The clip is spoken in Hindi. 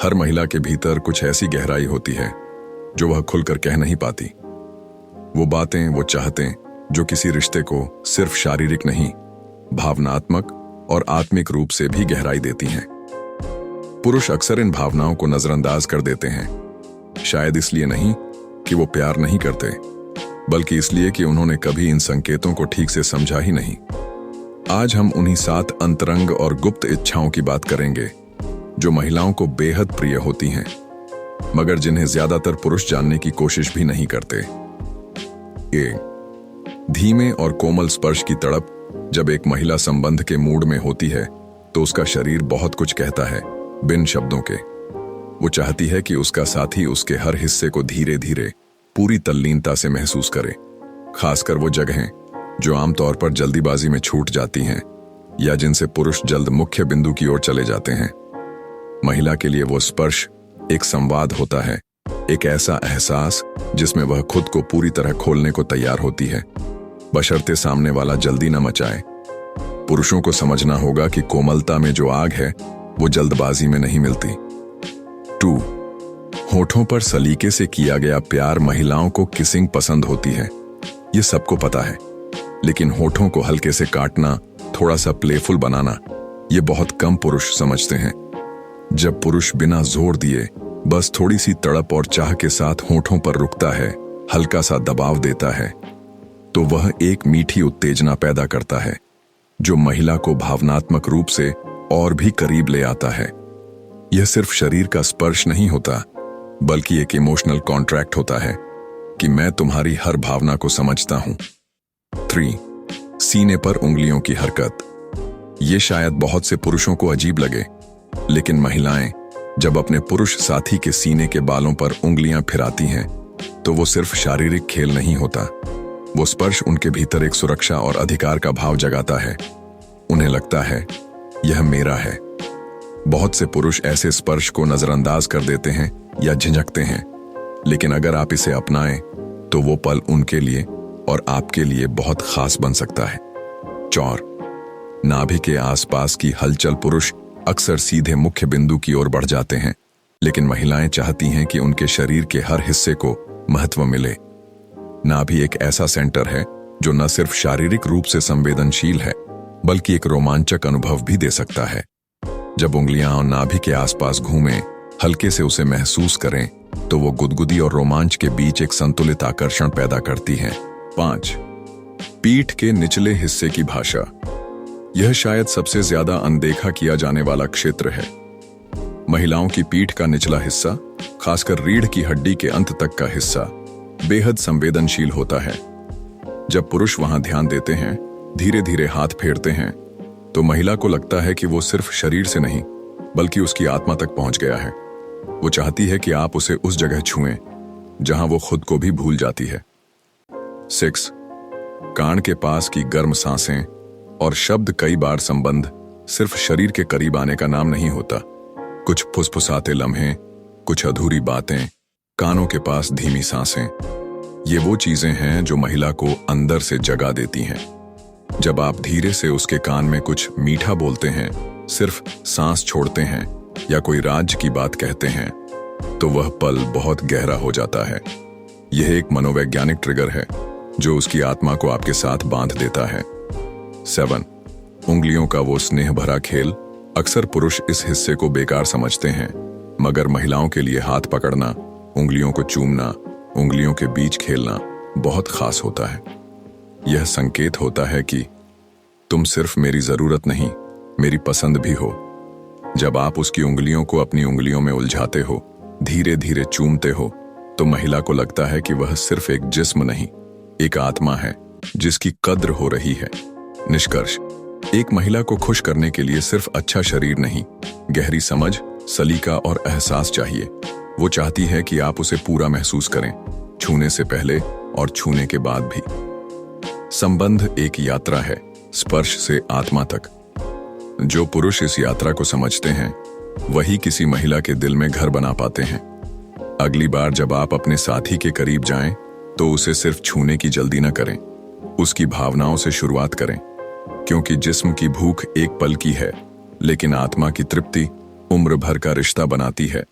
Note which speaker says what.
Speaker 1: हर महिला के भीतर कुछ ऐसी गहराई होती है जो वह खुलकर कह नहीं पाती। वो बातें, वो चाहतें जो किसी रिश्ते को सिर्फ शारीरिक नहीं, भावनात्मक और आत्मिक रूप से भी गहराई देती हैं। पुरुष अक्सर इन भावनाओं को नजरअंदाज कर देते हैं, शायद इसलिए नहीं कि वो प्यार नहीं करते, बल्कि इसलिए कि उन्होंने कभी इन संकेतों को ठीक से समझा ही नहीं। आज हम उन्हीं 7 अंतरंग और गुप्त इच्छाओं की बात करेंगे जो महिलाओं को बेहद प्रिय होती हैं, मगर जिन्हें ज्यादातर पुरुष जानने की कोशिश भी नहीं करते। धीमे और कोमल स्पर्श की तड़प। जब एक महिला संबंध के मूड में होती है तो उसका शरीर बहुत कुछ कहता है, बिन शब्दों के। वो चाहती है कि उसका साथी उसके हर हिस्से को धीरे धीरे पूरी तल्लीनता से महसूस करे, खासकर वो जगहें जो आमतौर पर जल्दीबाजी में छूट जाती हैं या जिनसे पुरुष जल्द मुख्य बिंदु की ओर चले जाते हैं। महिला के लिए वो स्पर्श एक संवाद होता है, एक ऐसा एहसास जिसमें वह खुद को पूरी तरह खोलने को तैयार होती है, बशर्ते सामने वाला जल्दी न मचाए। पुरुषों को समझना होगा कि कोमलता में जो आग है वो जल्दबाजी में नहीं मिलती। 2. होठों पर सलीके से किया गया प्यार। महिलाओं को किसिंग पसंद होती है, ये सबको पता है, लेकिन होठों को हल्के से काटना, थोड़ा सा प्लेफुल बनाना, ये बहुत कम पुरुष समझते हैं। जब पुरुष बिना जोर दिए बस थोड़ी सी तड़प और चाह के साथ होठों पर रुकता है, हल्का सा दबाव देता है, तो वह एक मीठी उत्तेजना पैदा करता है जो महिला को भावनात्मक रूप से और भी करीब ले आता है। यह सिर्फ शरीर का स्पर्श नहीं होता, बल्कि एक इमोशनल कॉन्ट्रैक्ट होता है कि मैं तुम्हारी हर भावना को समझता हूं। 3. सीने पर उंगलियों की हरकत। ये शायद बहुत से पुरुषों को अजीब लगे, लेकिन महिलाएं जब अपने पुरुष साथी के सीने के बालों पर उंगलियां फिराती हैं तो वो सिर्फ शारीरिक खेल नहीं होता। वो स्पर्श उनके भीतर एक सुरक्षा और अधिकार का भाव जगाता है। उन्हें लगता है यह मेरा है। बहुत से पुरुष ऐसे स्पर्श को नजरअंदाज कर देते हैं या झिझकते हैं, लेकिन अगर आप इसे अपनाएं तो वो पल उनके लिए और आपके लिए बहुत खास बन सकता है। 4. नाभि के आसपास की हलचल। पुरुष अक्सर सीधे मुख्य बिंदु की ओर बढ़ जाते हैं, लेकिन महिलाएं चाहती हैं कि उनके शरीर के हर हिस्से को महत्व मिले। नाभि एक ऐसा सेंटर है जो न सिर्फ शारीरिक रूप से संवेदनशील है, बल्कि एक रोमांचक अनुभव भी दे सकता है। जब उंगलियां नाभि के आसपास घूमें, हल्के से उसे महसूस करें, तो वो गुदगुदी और रोमांच के बीच एक संतुलित आकर्षण पैदा करती है। 5. पीठ के निचले हिस्से की भाषा। यह शायद सबसे ज्यादा अनदेखा किया जाने वाला क्षेत्र है। महिलाओं की पीठ का निचला हिस्सा, खासकर रीढ़ की हड्डी के अंत तक का हिस्सा, बेहद संवेदनशील होता है। जब पुरुष वहां ध्यान देते हैं, धीरे धीरे हाथ फेरते हैं, तो महिला को लगता है कि वो सिर्फ शरीर से नहीं, बल्कि उसकी आत्मा तक पहुंच गया है। वो चाहती है कि आप उसे उस जगह छुएं जहां वो खुद को भी भूल जाती है। 6. कान के पास की गर्म सांसें और शब्द। कई बार संबंध सिर्फ शरीर के करीब आने का नाम नहीं होता। कुछ फुसफुसाते लम्हे, कुछ अधूरी बातें, कानों के पास धीमी सांसें, ये वो चीजें हैं जो महिला को अंदर से जगा देती हैं। जब आप धीरे से उसके कान में कुछ मीठा बोलते हैं, सिर्फ सांस छोड़ते हैं या कोई राज की बात कहते हैं, तो वह पल बहुत गहरा हो जाता है। यह एक मनोवैज्ञानिक ट्रिगर है जो उसकी आत्मा को आपके साथ बांध देता है। 7. उंगलियों का वो स्नेह भरा खेल। अक्सर पुरुष इस हिस्से को बेकार समझते हैं, मगर महिलाओं के लिए हाथ पकड़ना, उंगलियों को चूमना, उंगलियों के बीच खेलना बहुत खास होता है। यह संकेत होता है कि तुम सिर्फ मेरी जरूरत नहीं, मेरी पसंद भी हो। जब आप उसकी उंगलियों को अपनी उंगलियों में उलझाते हो, धीरे धीरे चूमते हो, तो महिला को लगता है कि वह सिर्फ एक जिस्म नहीं, एक आत्मा है जिसकी कद्र हो रही है। निष्कर्ष, एक महिला को खुश करने के लिए सिर्फ अच्छा शरीर नहीं, गहरी समझ, सलीका और एहसास चाहिए। वो चाहती है कि आप उसे पूरा महसूस करें, छूने से पहले और छूने के बाद भी। संबंध एक यात्रा है, स्पर्श से आत्मा तक। जो पुरुष इस यात्रा को समझते हैं, वही किसी महिला के दिल में घर बना पाते हैं। अगली बार जब आप अपने साथी के करीब जाएं, तो उसे सिर्फ छूने की जल्दी न करें, उसकी भावनाओं से शुरुआत करें, क्योंकि जिस्म की भूख एक पल की है, लेकिन आत्मा की तृप्ति उम्र भर का रिश्ता बनाती है।